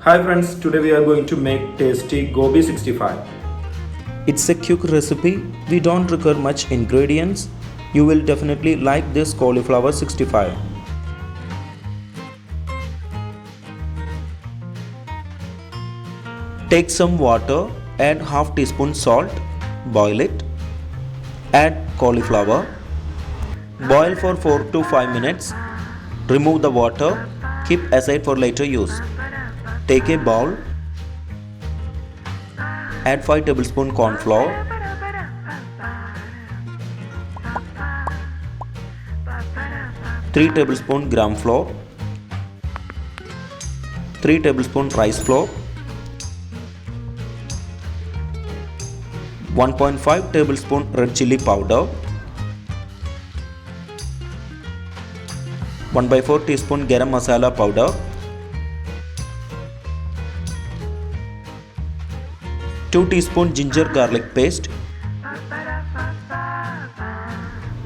Hi friends, today we are going to make tasty Gobi 65. It's a quick recipe, we don't require much ingredients. You will definitely like this cauliflower 65. Take some water, add half teaspoon salt, boil it. Add cauliflower. Boil for 4 to 5 minutes. Remove the water, keep aside for later use. Take a bowl. Add 5 tablespoon corn flour. Three tablespoon gram flour. 3 tablespoon rice flour. 1.5 tablespoon red chilli powder. 1/4 teaspoon Garam Masala Powder. 2 teaspoon ginger garlic paste.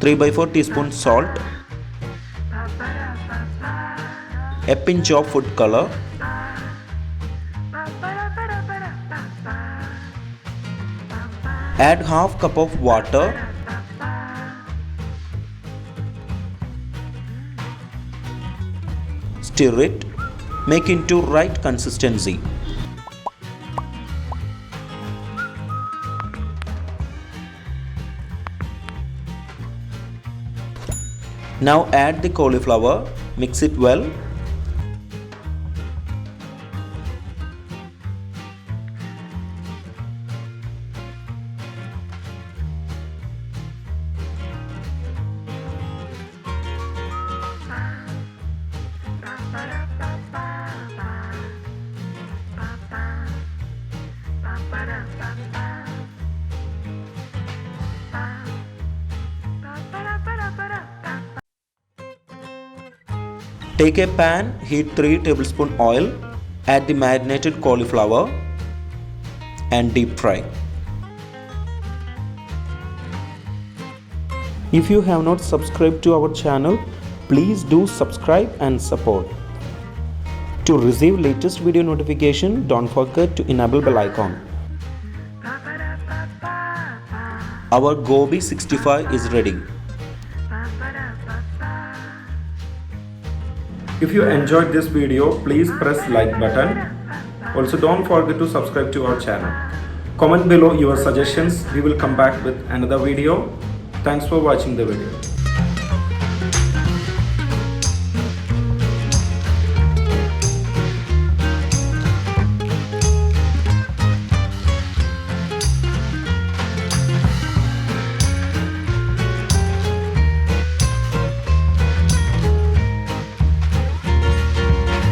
3/4 teaspoon salt. A pinch of food color. Add half cup of water. Stir it. Make into right consistency. Now add the cauliflower, mix it well. Take a pan, heat 3 tablespoon oil, add the marinated cauliflower and deep fry. If you have not subscribed to our channel, please do subscribe and support. To receive latest video notification, don't forget to enable bell icon. Our Gobi 65 is ready. If you enjoyed this video, please press like button. Also don't forget to subscribe to our channel. Comment below your suggestions. We will come back with another video. Thanks for watching the video.